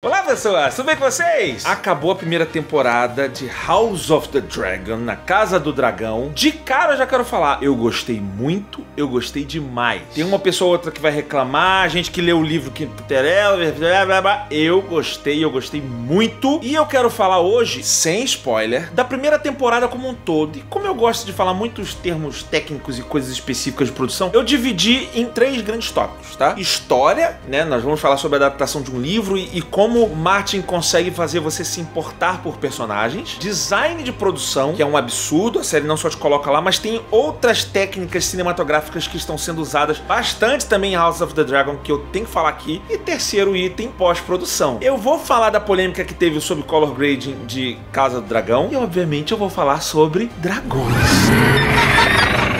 Olá pessoas, tudo bem com vocês? Acabou a primeira temporada de House of the Dragon, na Casa do Dragão. De cara eu já quero falar, eu gostei muito, eu gostei demais. Tem uma pessoa ou outra que vai reclamar, gente que leu o livro que eu gostei muito. E eu quero falar hoje, sem spoiler, da primeira temporada como um todo. E como eu gosto de falar muitos termos técnicos e coisas específicas de produção, eu dividi em 3 grandes tópicos, tá? História, né? Nós vamos falar sobre a adaptação de um livro e como Martin consegue fazer você se importar por personagens. Design de produção, que é um absurdo, a série não só te coloca lá, mas tem outras técnicas cinematográficas que estão sendo usadas bastante também em House of the Dragon, que eu tenho que falar aqui. E terceiro item, pós-produção. Eu vou falar da polêmica que teve sobre color grading de Casa do Dragão e obviamente eu vou falar sobre dragões.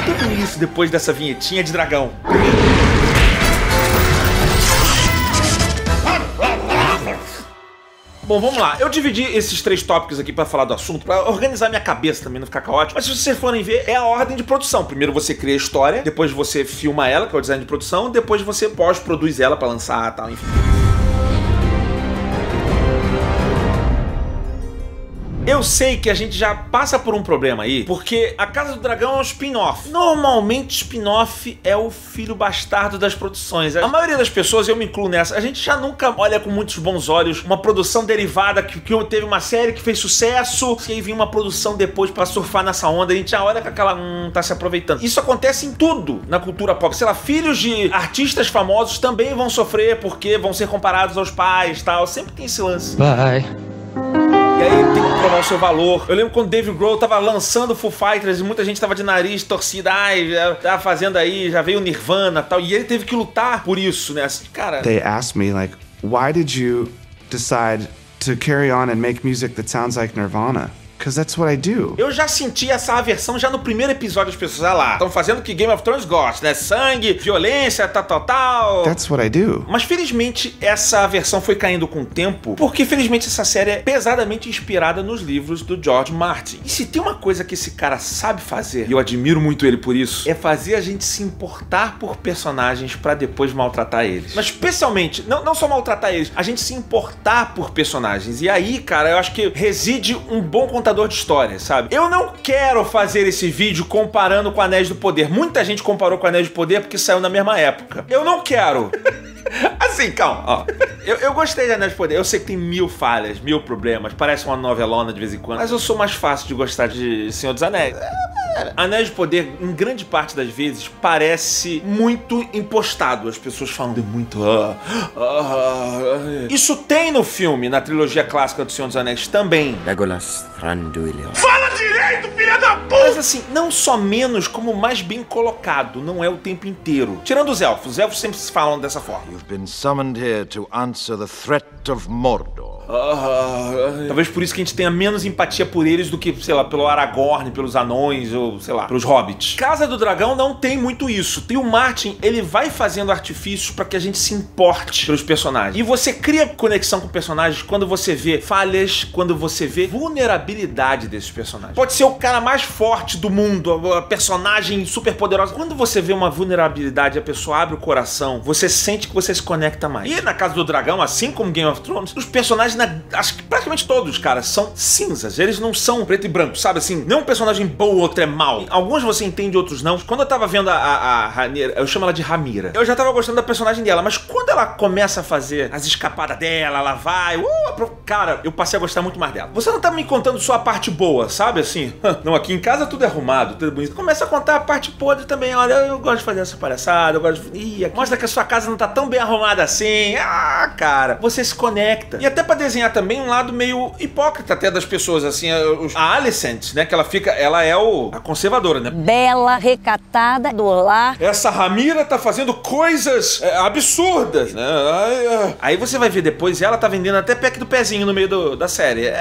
Tudo isso depois dessa vinhetinha de dragão. Bom, vamos lá. Eu dividi esses 3 tópicos aqui pra falar do assunto, pra organizar minha cabeça também, não ficar caótico. Mas se vocês forem ver, é a ordem de produção. Primeiro você cria a história, depois você filma ela, que é o design de produção, depois você pós-produz ela pra lançar e tal, enfim. Eu sei que a gente já passa por um problema aí, porque a Casa do Dragão é um spin-off. Normalmente spin-off é o filho bastardo das produções. A maioria das pessoas, eu me incluo nessa, a gente já nunca olha com muitos bons olhos uma produção derivada que teve uma série que fez sucesso, e aí vinha uma produção depois pra surfar nessa onda, a gente já olha com aquela, tá se aproveitando. Isso acontece em tudo na cultura pop. Sei lá, filhos de artistas famosos também vão sofrer porque vão ser comparados aos pais e tal. Sempre tem esse lance. Bye. E aí tem que provar o seu valor. Eu lembro quando Dave Grohl tava lançando Foo Fighters e muita gente tava de nariz torcida, ai, já tava fazendo aí, já veio Nirvana e tal. E ele teve que lutar por isso, né? Assim, cara... They asked me, like, why did you decide to carry on and make music that sounds like Nirvana? Because that's what I do. Eu já senti essa aversão já no primeiro episódio. As pessoas, ah lá, estão fazendo o que Game of Thrones gosta, né? Sangue, violência, tal. That's what I do. Mas felizmente essa aversão foi caindo com o tempo, porque felizmente essa série é pesadamente inspirada nos livros do George Martin. E se tem uma coisa que esse cara sabe fazer, e eu admiro muito ele por isso, é fazer a gente se importar por personagens pra depois maltratar eles. Mas especialmente, não só maltratar eles, a gente se importar por personagens. E aí, cara, eu acho que reside um bom contador de história, sabe? Eu não quero fazer esse vídeo comparando com Anéis do Poder. Muita gente comparou com Anéis do Poder porque saiu na mesma época. Eu não quero. Assim, calma, ó. Eu gostei de Anéis do Poder. Eu sei que tem 1000 falhas, 1000 problemas. Parece uma novelona de vez em quando. Mas eu sou mais fácil de gostar de Senhor dos Anéis. Anéis de Poder, em grande parte das vezes, parece muito impostado. As pessoas falam de muito... Isso tem no filme, na trilogia clássica do Senhor dos Anéis também. Legolas Thranduil. Fala direito, filha da puta! Mas assim, não só menos, como mais bem colocado. Não é o tempo inteiro. Tirando os elfos sempre se falam dessa forma. You've been summoned here to answer the threat of Mordor. Talvez por isso que a gente tenha menos empatia por eles do que, sei lá, pelo Aragorn, pelos anões ou, sei lá, pelos hobbits. Casa do Dragão não tem muito isso. Tem o Martin, ele vai fazendo artifícios pra que a gente se importe pelos personagens. E você cria conexão com personagens quando você vê falhas, quando você vê vulnerabilidade desses personagens. Pode ser o cara mais forte do mundo, a personagem super poderosa. Quando você vê uma vulnerabilidade, a pessoa abre o coração, você sente que você se conecta mais. E na Casa do Dragão, assim como Game of Thrones, os personagens, acho que praticamente todos, cara, são cinzas. Eles não são preto e branco, sabe assim? Não é um personagem bom ou outro é mau. Alguns você entende, outros não. Quando eu tava vendo a Rhaenyra, eu chamo ela de Ramira, eu já tava gostando da personagem dela, mas quando ela começa a fazer as escapadas dela, ela vai... cara, eu passei a gostar muito mais dela. Você não tá me contando só a parte boa, sabe assim? Não, aqui em casa tudo é arrumado, tudo é bonito. Começa a contar a parte podre também. Olha, eu gosto de fazer essa palhaçada, eu gosto de... mostra que a sua casa não tá tão bem arrumada assim. Ah, cara, você se conecta. E até pra desenhar também um lado meio hipócrita até das pessoas, assim, a Alicent, né, que ela é a conservadora, né? Bela, recatada, do lar. Essa Ramira tá fazendo coisas absurdas, né? Aí você vai ver depois, ela tá vendendo até pack do pezinho no meio da série.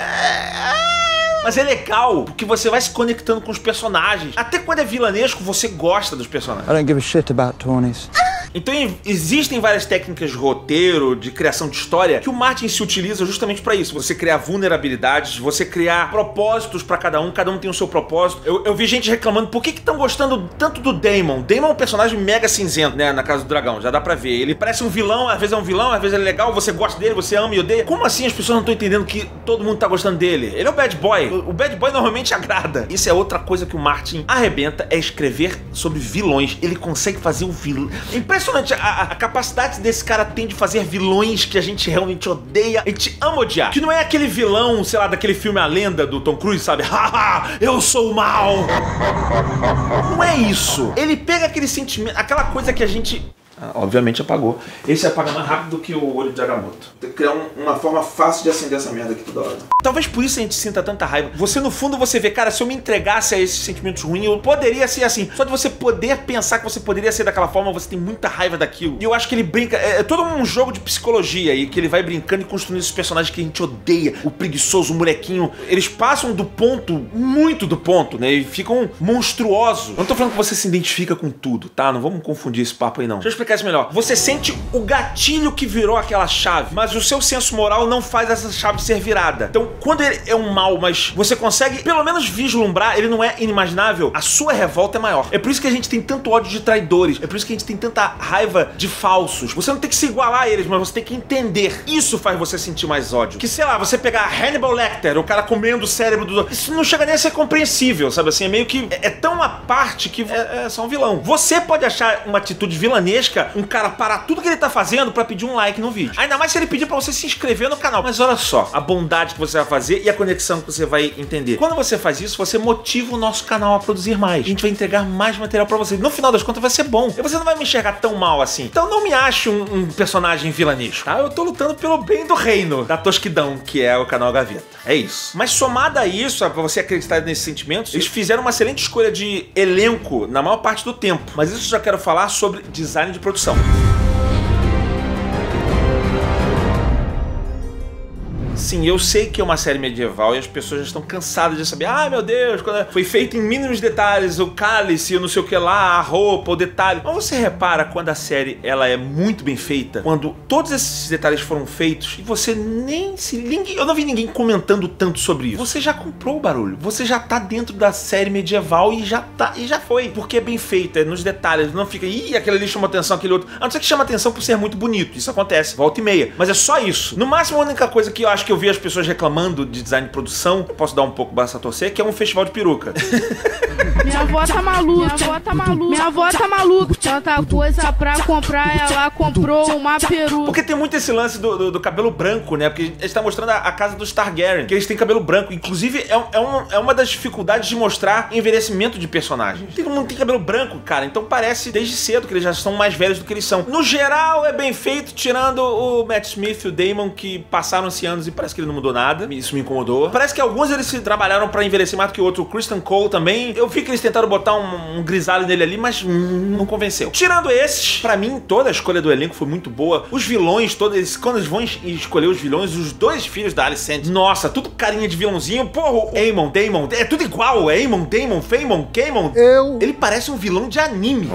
Mas é legal, porque você vai se conectando com os personagens. Até quando é vilanesco, você gosta dos personagens. I don't give a shit about Tawnies. Então existem várias técnicas de roteiro, de criação de história, que o Martin se utiliza justamente pra isso. Você criar vulnerabilidades, você criar propósitos pra cada um tem o seu propósito. Eu vi gente reclamando, por que estão gostando tanto do Daemon? Daemon é um personagem mega cinzento, né, na Casa do Dragão, já dá pra ver. Ele parece um vilão, às vezes é um vilão, às vezes ele é legal, você gosta dele, você ama e odeia. Como assim as pessoas não estão entendendo que todo mundo tá gostando dele? Ele é o bad boy. O bad boy normalmente agrada. Isso é outra coisa que o Martin arrebenta, é escrever sobre vilões. Ele consegue fazer um vilão. É impressionante a capacidade desse cara tem de fazer vilões que a gente realmente odeia, a gente ama odiar. Que não é aquele vilão, sei lá, daquele filme A Lenda do Tom Cruise, sabe? Haha, eu sou o mal. Não é isso. Ele pega aquele sentimento, aquela coisa que a gente... obviamente apagou. Esse apaga mais rápido do que o olho de Agamotto. Tem que criar uma forma fácil de acender essa merda aqui toda hora. Talvez por isso a gente sinta tanta raiva. Você, no fundo, você vê, cara, se eu me entregasse a esses sentimentos ruins, eu poderia ser assim. Só de você poder pensar que você poderia ser daquela forma, você tem muita raiva daquilo. E eu acho que ele brinca... É todo um jogo de psicologia aí, que ele vai brincando e construindo esses personagens que a gente odeia. O preguiçoso, o molequinho. Eles passam do ponto, muito do ponto, né? E ficam monstruosos. Eu não tô falando que você se identifica com tudo, tá? Não vamos confundir esse papo aí, não. Deixa eu explicar isso melhor. Você sente o gatilho que virou aquela chave, mas o seu senso moral não faz essa chave ser virada. Então, quando ele é um mal, mas você consegue pelo menos vislumbrar, ele não é inimaginável, a sua revolta é maior. É por isso que a gente tem tanto ódio de traidores, é por isso que a gente tem tanta raiva de falsos. Você não tem que se igualar a eles, mas você tem que entender. Isso faz você sentir mais ódio. Que, sei lá, você pegar Hannibal Lecter, o cara comendo o cérebro do... Isso não chega nem a ser compreensível, sabe assim? É meio que... É tão à parte que é só um vilão. Você pode achar uma atitude vilanesca um cara parar tudo que ele tá fazendo pra pedir um like no vídeo. Ainda mais se ele pedir pra você se inscrever no canal. Mas olha só, a bondade que você vai fazer e a conexão que você vai entender. Quando você faz isso, você motiva o nosso canal a produzir mais. A gente vai entregar mais material pra você. No final das contas vai ser bom. E você não vai me enxergar tão mal assim. Então não me ache um personagem vilanesco, tá? Eu tô lutando pelo bem do reino da tosquidão, que é o canal Gaveta. É isso. Mas somado a isso, pra você acreditar nesses sentimentos, eles fizeram uma excelente escolha de elenco na maior parte do tempo. Mas isso eu já quero falar sobre design de produção. Sim, eu sei que é uma série medieval e as pessoas já estão cansadas de saber. Ah, meu Deus, quando foi feito em mínimos detalhes, o cálice, o não sei o que lá, a roupa, o detalhe. Mas você repara quando a série ela é muito bem feita, quando todos esses detalhes foram feitos e você nem se... eu não vi ninguém comentando tanto sobre isso. Você já comprou o barulho, você já tá dentro da série medieval e já foi. Porque é bem feita, é nos detalhes, não fica, ih, aquele ali chama atenção, aquele outro. A não ser que chama atenção por ser muito bonito, isso acontece, volta e meia. Mas é só isso. No máximo, a única coisa que eu acho que eu vi as pessoas reclamando de design de produção, eu posso dar um pouco braço a torcer, que é um festival de peruca. Minha avó tá maluca, minha avó tá maluca. Tanta coisa pra comprar, ela comprou uma peruca. Porque tem muito esse lance do cabelo branco, né? Porque a gente tá mostrando a casa dos Targaryen, que eles têm cabelo branco. Inclusive, é uma das dificuldades de mostrar envelhecimento de personagens. Todo mundo tem cabelo branco, cara, então parece desde cedo que eles já são mais velhos do que eles são. No geral, é bem feito, tirando o Matt Smith e o Daemon, que passaram-se anos e parece que ele não mudou nada. Isso me incomodou. Parece que alguns eles se trabalharam pra envelhecer mais do que o outro. O Kristen Cole também. Eu vi que eles tentaram botar um grisalho nele ali, mas não convenceu. Tirando esses, pra mim, toda a escolha do elenco foi muito boa. Os vilões, todos, quando eles vão escolher os vilões, os dois filhos da Alicent, nossa, tudo carinha de vilãozinho. Porra, o Aemon, Daemon, é tudo igual. Aemon, Daemon, Faemon, Kaemon. Ele parece um vilão de anime.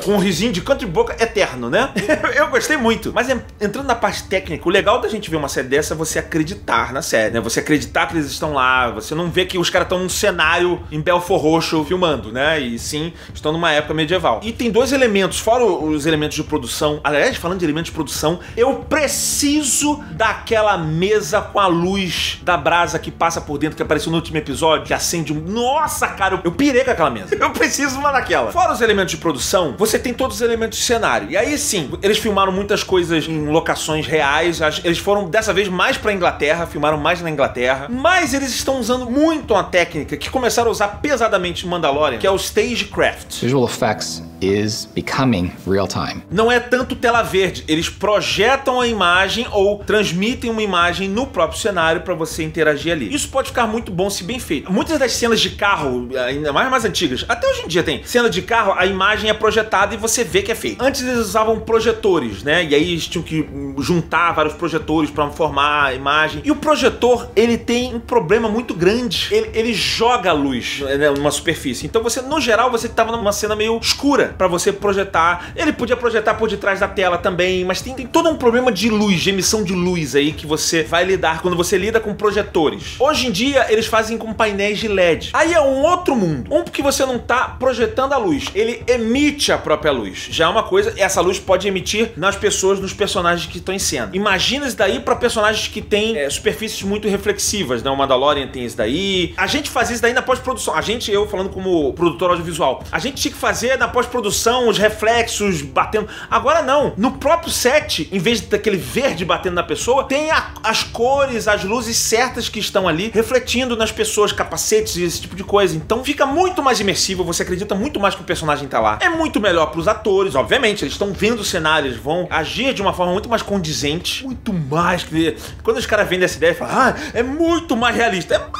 Com um risinho de canto de boca eterno, né? Eu gostei muito. Mas entrando na parte técnica, o legal da gente ver uma série dessa é você acreditar na série, né? Você acreditar que eles estão lá, você não vê que os caras estão num cenário em Belfor Roxo filmando, né? E sim, estão numa época medieval. E tem dois elementos, fora os elementos de produção. Aliás, falando de elementos de produção, eu preciso daquela mesa com a luz da brasa que passa por dentro, que apareceu no último episódio, que acende um... Nossa, cara, eu pirei com aquela mesa. Eu preciso uma daquela. Fora os elementos de produção, você tem todos os elementos de cenário. E aí sim, eles filmaram muitas coisas em locações reais. Eles foram dessa vez mais pra Inglaterra, filmaram mais na Inglaterra. Mas eles estão usando muito uma técnica que começaram a usar pesadamente em Mandalorian, que é o Stagecraft. Visual effects is becoming real time. Não é tanto tela verde, eles projetam a imagem ou transmitem uma imagem no próprio cenário pra você interagir ali. Isso pode ficar muito bom se bem feito. Muitas das cenas de carro, ainda mais antigas, até hoje em dia tem cena de carro, a imagem é projetada e você vê que é feito. Antes eles usavam projetores, né? E aí eles tinham que juntar vários projetores pra formar a imagem. E o projetor, ele tem um problema muito grande. Ele joga a luz, né, numa superfície. Então você, no geral, você tava numa cena meio escura. pra você projetar. Ele podia projetar por detrás da tela também, mas tem todo um problema de luz, de emissão de luz aí que você vai lidar quando você lida com projetores. Hoje em dia, eles fazem com painéis de LED. Aí é um outro mundo. Porque você não tá projetando a luz. Ele emite a própria luz. Já é uma coisa, essa luz pode emitir nas pessoas, nos personagens que estão em cena. Imagina isso daí pra personagens que têm superfícies muito reflexivas, né? O Mandalorian tem isso daí. A gente fazia isso daí na pós-produção. Eu falando como produtor audiovisual. A gente tinha que fazer na pós-produção os reflexos batendo. Agora não. No próprio set, em vez daquele verde batendo na pessoa, tem as cores, as luzes certas que estão ali refletindo nas pessoas, capacetes e esse tipo de coisa. Então fica muito mais imersivo, você acredita muito mais que o personagem tá lá. É muito melhor pros atores, obviamente, eles estão vendo o cenário, eles vão agir de uma forma muito mais condizente, muito mais que... Quando os caras vendem essa ideia, falam, é muito mais realista.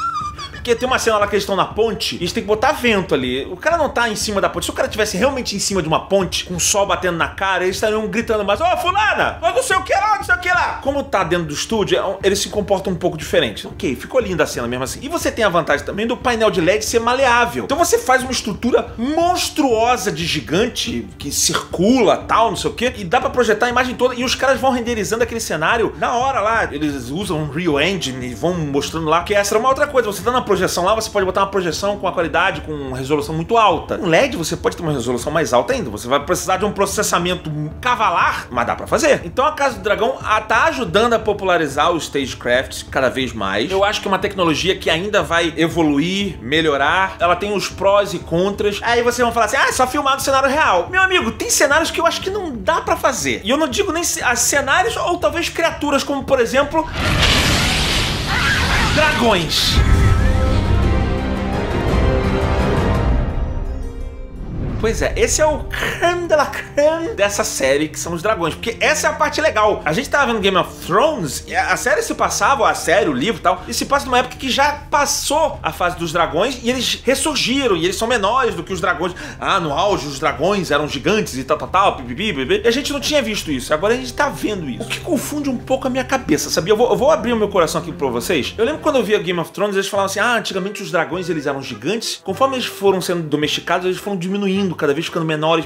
Porque tem uma cena lá que eles estão na ponte e eles têm que botar vento ali. O cara não tá em cima da ponte. Se o cara tivesse realmente em cima de uma ponte, com o sol batendo na cara, eles estariam gritando mais, fulana, não sei o que lá, não sei o que lá. Como tá dentro do estúdio, eles se comportam um pouco diferente. Ok, ficou linda a cena mesmo assim. E você tem a vantagem também do painel de LED ser maleável. Então você faz uma estrutura monstruosa de gigante, que circula, tal, não sei o que, e dá pra projetar a imagem toda. E os caras vão renderizando aquele cenário na hora lá. Eles usam um Unreal Engine e vão mostrando lá. Que essa era uma outra coisa. Você tá na projeção lá, você pode botar uma projeção com a qualidade, com uma resolução muito alta. Com LED você pode ter uma resolução mais alta ainda. Você vai precisar de um processamento cavalar, mas dá pra fazer. Então a Casa do Dragão tá ajudando a popularizar o Stagecraft cada vez mais. Eu acho que é uma tecnologia que ainda vai evoluir, melhorar. Ela tem os prós e contras. Aí vocês vão falar assim, é só filmar no cenário real. Meu amigo, tem cenários que eu acho que não dá pra fazer. E eu não digo nem cenários ou talvez criaturas, como por exemplo... dragões. Pois é, esse é o creme de la creme dessa série, que são os dragões. Porque essa é a parte legal. A gente tava vendo Game of Thrones, e a série se passava, o livro e tal, e se passa numa época que já passou a fase dos dragões, e eles ressurgiram, e eles são menores do que os dragões. No auge os dragões eram gigantes e tal, pipipi. E a gente não tinha visto isso, agora a gente tá vendo isso. O que confunde um pouco a minha cabeça, sabia? Eu vou abrir o meu coração aqui pra vocês. Eu lembro quando eu via Game of Thrones, eles falavam assim, antigamente os dragões eles eram gigantes, conforme eles foram sendo domesticados, eles foram diminuindo, cada vez ficando menores,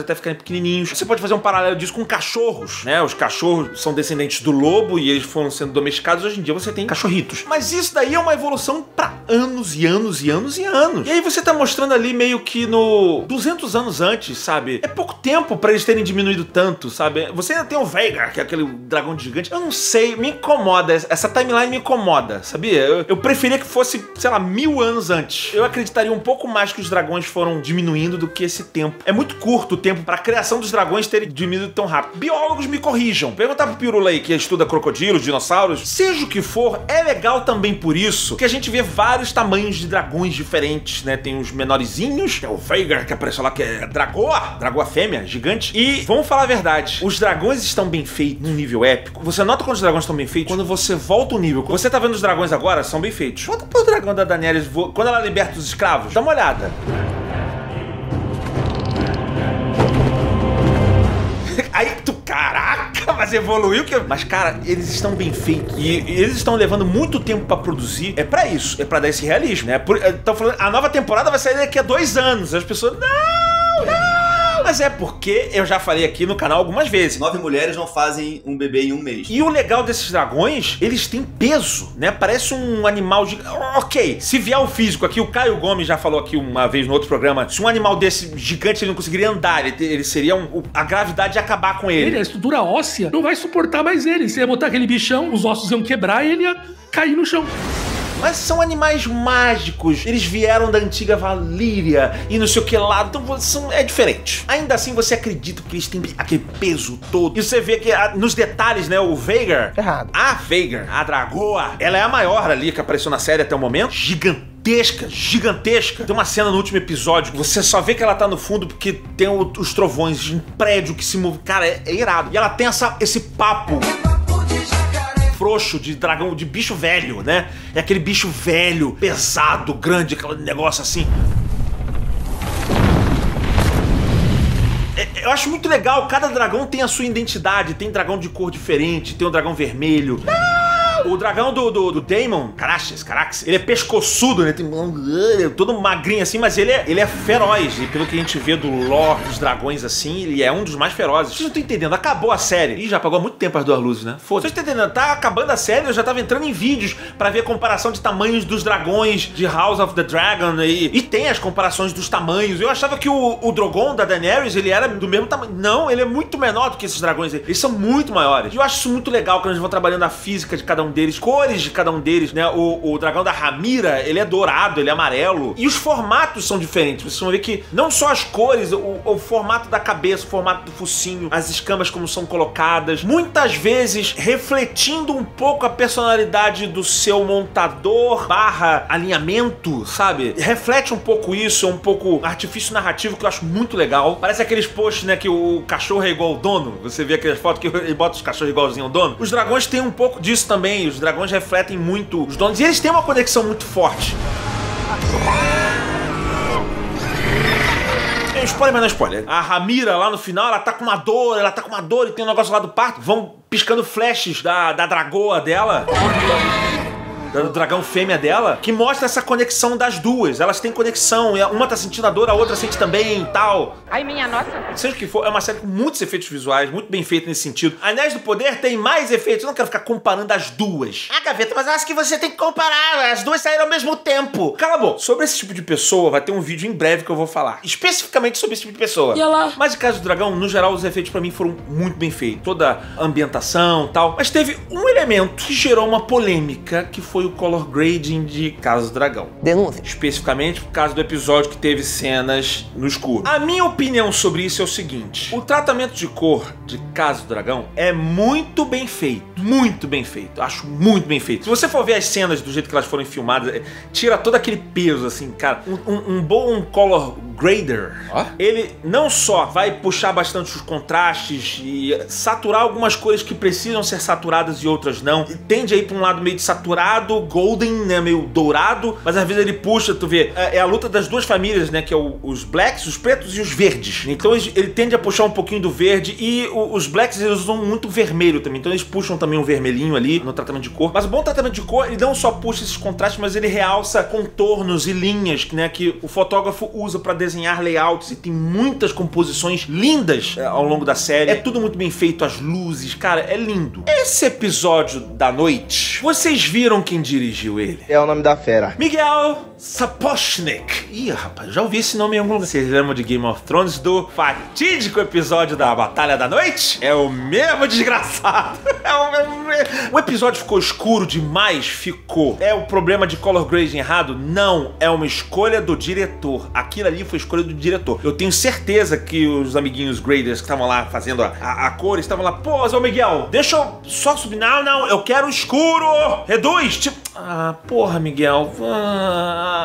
até ficarem pequenininhos. Você pode fazer um paralelo disso com cachorros, né? Os cachorros são descendentes do lobo e eles foram sendo domesticados. Hoje em dia você tem cachorritos. Mas isso daí é uma evolução pra anos e anos e anos e anos. E aí você tá mostrando ali meio que no 200 anos antes, sabe? É pouco tempo pra eles terem diminuído tanto, sabe? Você ainda tem o Vhagar, que é aquele dragão gigante. Eu não sei, me incomoda. Essa timeline me incomoda, sabia? Eu preferia que fosse, sei lá, 1000 anos antes. Eu acreditaria um pouco mais que os dragões foram diminuindo do que esse tempo. É muito curto o tempo para a criação dos dragões terem diminuído tão rápido. Biólogos me corrijam. Perguntar pro Pirula aí, que estuda crocodilos, dinossauros. Seja o que for, é legal também por isso que a gente vê vários tamanhos de dragões diferentes, né? Tem os menorzinhos, que é o Vhagar, que apareceu lá, que é dragoa fêmea, gigante. E, vamos falar a verdade, os dragões estão bem feitos num nível épico. Você nota quando os dragões estão bem feitos? Quando você volta o nível. Você tá vendo os dragões agora? São bem feitos. Volta pro dragão da Daenerys, quando ela liberta os escravos. Dá uma olhada. Aí tu, caraca, mas evoluiu que... Mas, cara, eles estão bem feitos. E eles estão levando muito tempo pra produzir. É pra isso. É pra dar esse realismo, né? Estão falando, a nova temporada vai sair daqui a 2 anos. As pessoas, não! Mas é porque eu já falei aqui no canal algumas vezes. 9 mulheres não fazem um bebê em um mês. E o legal desses dragões, eles têm peso, né? Parece um animal de... Ok, se vier o físico aqui, o Caio Gomes já falou aqui uma vez no outro programa, se um animal desse gigante ele não conseguiria andar, ele seria a gravidade ia acabar com ele. A estrutura óssea não vai suportar mais ele. Você ia botar aquele bichão, os ossos iam quebrar e ele ia cair no chão. Mas são animais mágicos. Eles vieram da antiga Valíria e não sei o que lá. Então é diferente. Ainda assim, você acredita que eles têm aquele peso todo. E você vê que nos detalhes, né? O Vhagar... Errado. A Vhagar, a dragoa, ela é a maior ali que apareceu na série até o momento. Gigantesca. Tem uma cena no último episódio que você só vê que ela tá no fundo porque tem os trovões de um prédio que se move. Cara, é irado. E ela tem esse papo frouxo de dragão, de bicho velho, né? É aquele bicho velho, pesado, grande, aquele negócio assim. Eu acho muito legal, cada dragão tem a sua identidade. Tem dragão de cor diferente, tem o dragão vermelho. O dragão do Daemon, Caraxes, ele é pescoçudo, né? Tem todo magrinho assim, mas ele é feroz. E pelo que a gente vê do lore dos dragões assim, ele é um dos mais ferozes. Vocês não estão entendendo, acabou a série. Ih, já apagou há muito tempo as duas luzes, né? Foda-se. Vocês estão entendendo? Tá acabando a série, eu já tava entrando em vídeos pra ver a comparação de tamanhos dos dragões de House of the Dragon. E tem as comparações dos tamanhos. Eu achava que o Drogon da Daenerys, ele era do mesmo tamanho. Não, ele é muito menor do que esses dragões. Eles são muito maiores. E eu acho isso muito legal quando eles vão trabalhando a física de cada um deles, cores de cada um deles, né? O dragão da Rhaenyra, ele é dourado, ele é amarelo. E os formatos são diferentes. Vocês vão ver que não só as cores, o formato da cabeça, o formato do focinho, as escamas como são colocadas, muitas vezes refletindo um pouco a personalidade do seu montador / alinhamento, sabe? Reflete um pouco isso, é um pouco artifício narrativo que eu acho muito legal. Parece aqueles posts, né, que o cachorro é igual ao dono. Você vê aquelas fotos que ele bota os cachorros igualzinho ao dono. Os dragões têm um pouco disso também. Os dragões refletem muito os donos e eles têm uma conexão muito forte. É spoiler, mas não é spoiler. A Rhaenyra lá no final, ela tá com uma dor e tem um negócio lá do parto. Vão piscando flashes da dragoa dela. Do dragão fêmea dela, que mostra essa conexão das duas. Elas têm conexão, uma tá sentindo a dor, a outra sente também e tal. Ai, minha nossa. Seja o que for, é uma série com muitos efeitos visuais, muito bem feita nesse sentido. Anéis do Poder tem mais efeitos, eu não quero ficar comparando as duas. Ah, Gaveta, mas eu acho que você tem que comparar, as duas saíram ao mesmo tempo. Cala a boca. Sobre esse tipo de pessoa, vai ter um vídeo em breve que eu vou falar, especificamente sobre esse tipo de pessoa. E ela... Mas em caso do dragão, no geral, os efeitos pra mim foram muito bem feitos. Toda a ambientação e tal. Mas teve um elemento que gerou uma polêmica, que foi o color grading de Casa do Dragão. Denúncia. Especificamente por causa do episódio que teve cenas no escuro. A minha opinião sobre isso é o seguinte: o tratamento de cor de Casa do Dragão é muito bem feito. Muito bem feito. Acho muito bem feito. Se você for ver as cenas do jeito que elas foram filmadas, tira todo aquele peso, assim, cara. Um bom color grader, ele não só vai puxar bastante os contrastes e saturar algumas cores que precisam ser saturadas e outras não. E tende aí pra um lado meio de saturado, golden, né, meio dourado, mas às vezes ele puxa, tu vê, é a luta das duas famílias, né, que é os blacks, os pretos e os verdes. Então ele tende a puxar um pouquinho do verde e os blacks, eles usam muito vermelho também, então eles puxam também um vermelhinho ali no tratamento de cor. Mas o bom tratamento de cor, ele não só puxa esses contrastes, mas ele realça contornos e linhas, né, que o fotógrafo usa pra desenhar layouts, e tem muitas composições lindas ao longo da série. É tudo muito bem feito, as luzes, cara, é lindo. Esse episódio da noite, vocês viram quem dirigiu ele? É o nome da fera. Miguel Sapochnik. Ih, rapaz, já ouvi esse nome em algum lugar. Vocês lembram de Game of Thrones, do fatídico episódio da Batalha da Noite? É o mesmo desgraçado. O episódio ficou escuro demais? Ficou. É o problema de color grading errado? Não. É uma escolha do diretor. Aquilo ali foi escolha do diretor. Eu tenho certeza que os amiguinhos graders que estavam lá fazendo a cor, estavam lá, pô, Zé Miguel, deixa eu só subir. Não, eu quero escuro. Reduz. Tipo, porra, Miguel.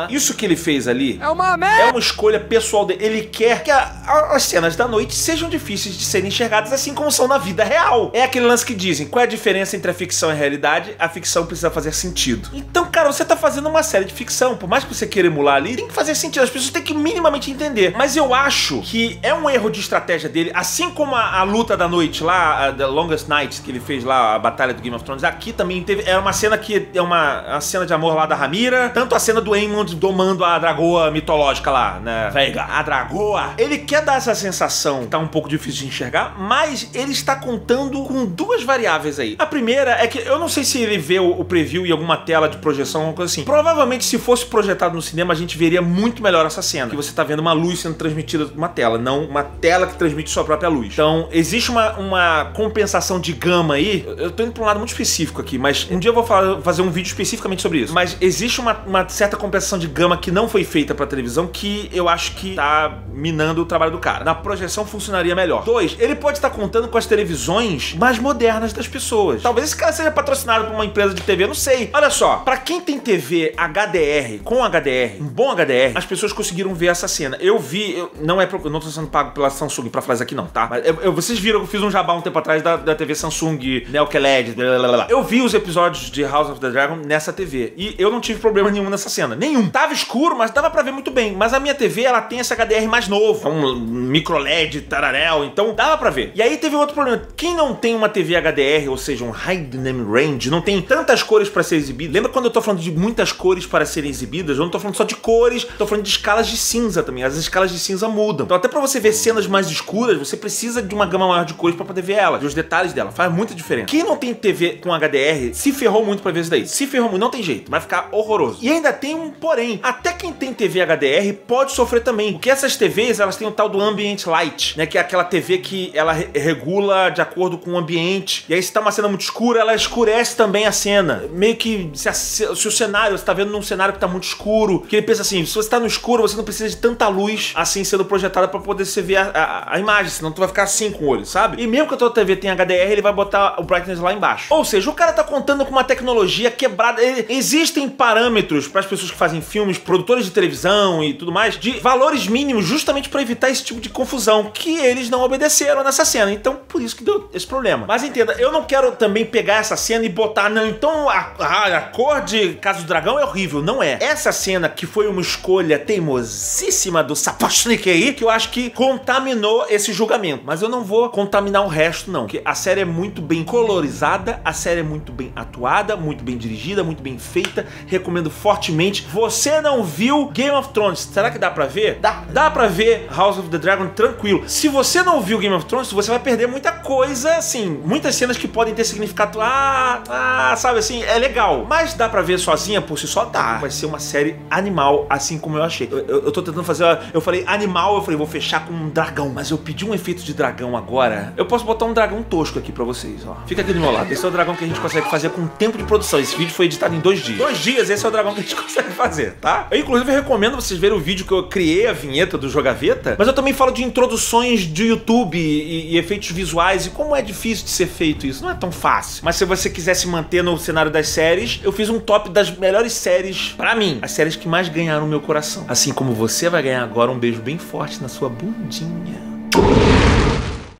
Isso que ele fez ali é uma merda. É uma escolha pessoal dele. Ele quer que as cenas da noite sejam difíceis de serem enxergadas, assim como são na vida real. É aquele lance que dizem, qual é a diferença entre a ficção e a realidade? A ficção precisa fazer sentido. Então, cara, você tá fazendo uma série de ficção, por mais que você queira emular ali, tem que fazer sentido. As pessoas têm que minimamente entender. Mas eu acho que é um erro de estratégia dele, assim como a luta da noite lá, a The Longest Night, que ele fez lá, a batalha do Game of Thrones, aqui também teve, era uma cena que é uma cena de amor lá da Rhaenyra, tanto a cena do Aemond domando a dragoa mitológica lá, né, Veiga, a dragoa. Ele quer dar essa sensação que tá um pouco difícil de enxergar, mas ele está contando com duas variáveis aí. A primeira é que eu não sei se ele vê o preview em alguma tela de projeção, alguma coisa assim. Provavelmente, se fosse projetado no cinema, a gente veria muito melhor essa cena, que você tá vendo uma luz sendo transmitida de uma tela, não uma tela que transmite sua própria luz. Então, existe uma compensação de gama aí. Eu tô indo pra um lado muito específico aqui, mas um dia eu vou fazer um vídeo especificamente sobre isso. Mas existe uma certa compensação de gama que não foi feita pra televisão, que eu acho que tá minando o trabalho do cara. Na projeção funcionaria melhor. 2, ele pode estar contando com as televisões mais modernas das pessoas. Talvez esse cara seja patrocinado por uma empresa de TV, não sei. Olha só, pra quem tem TV HDR, com HDR, um bom HDR, as pessoas conseguiram ver essa cena. Eu vi, eu não tô sendo pago pela Samsung pra falar isso aqui não, tá? Mas vocês viram que eu fiz um jabá um tempo atrás da TV Samsung, Neo QLED, blá blá blá. Eu vi os episódios de House of the Dragon nessa TV. E eu não tive problema nenhum nessa cena. Nenhum. Tava escuro, mas dava pra ver muito bem. Mas a minha TV, ela tem esse HDR mais novo. Um micro LED, tararel. Então dava pra ver. E aí teve outro problema. Quem não tem uma TV HDR, ou seja, um High Dynamic Range, não tem tantas cores pra ser exibido. Lembra quando eu tô falando de muitas cores para serem exibidas? Eu não tô falando só de cores, tô falando de escalas de cinza também. As escalas de cinza mudam. Então até pra você ver cenas mais escuras, você precisa de uma gama maior de cores pra poder ver ela, de os detalhes dela. Faz muita diferença. Quem não tem TV com HDR, se ferrou muito pra ver isso daí. Se ferrou muito, não tem jeito. Vai ficar horroroso. E ainda tem um porém. Até quem tem TV HDR pode sofrer também. Porque essas TVs, elas têm o tal do Ambient Light, né? Que é aquela TV que ela regula de acordo com o ambiente. E aí se tá uma cena muito escura, ela escurece também a cena. Meio que se o cenário, você tá vendo num cenário que tá muito escuro, que ele pensa assim, se você tá no escuro, você não precisa de tanta luz assim sendo projetada pra poder você ver a imagem, senão tu vai ficar assim com o olho, sabe? E mesmo que a tua TV tenha HDR, ele vai botar o brightness lá embaixo. Ou seja, o cara tá contando com uma tecnologia quebrada. Existem parâmetros para as pessoas que fazem filmes, produtores de televisão e tudo mais, de valores mínimos justamente pra evitar esse tipo de confusão, que eles não obedeceram nessa cena. Então, por isso que deu esse problema. Mas entenda, eu não quero também pegar essa cena e botar, não, então a cor de Casa do Dragão é horrível. Não é. Essa cena que foi uma escolha teimosíssima do Sapochnik aí, que eu acho que contaminou esse julgamento. Mas eu não vou contaminar o resto, não. Porque a série é muito bem colorizada, a série é muito bem atuada, muito bem dirigida, muito bem feita. Recomendo fortemente. Você não viu Game of Thrones? Será que dá pra ver? Dá pra ver House of the Dragon tranquilo. Se você não viu Game of Thrones, você vai perder muita coisa, assim, muitas cenas que podem ter significado, sabe assim, é legal. Mas dá pra ver sozinha, por si só, dá. Vai ser uma série animal, assim como eu achei. Eu tô tentando fazer, eu falei animal, eu falei, vou fechar com um dragão. Mas eu pedi um efeito de dragão agora. Eu posso botar um dragão tosco aqui pra vocês, ó. Fica aqui do meu lado. Esse é o dragão que a gente consegue fazer com tempo de produção. Esse vídeo foi editado em 2 dias. 2 dias, esse é o dragão que a gente consegue fazer, tá? Eu, inclusive, recomendo vocês verem o vídeo que eu criei, a vinheta do Jogaveta. Mas eu também falo de introduções de YouTube e efeitos visuais e como é difícil de ser feito isso. Não é tão fácil. Mas se você quiser se manter no cenário das séries, eu fiz um top das melhores séries, pra mim, as séries que mais ganharam o meu coração. Assim como você vai ganhar agora um beijo bem forte na sua bundinha.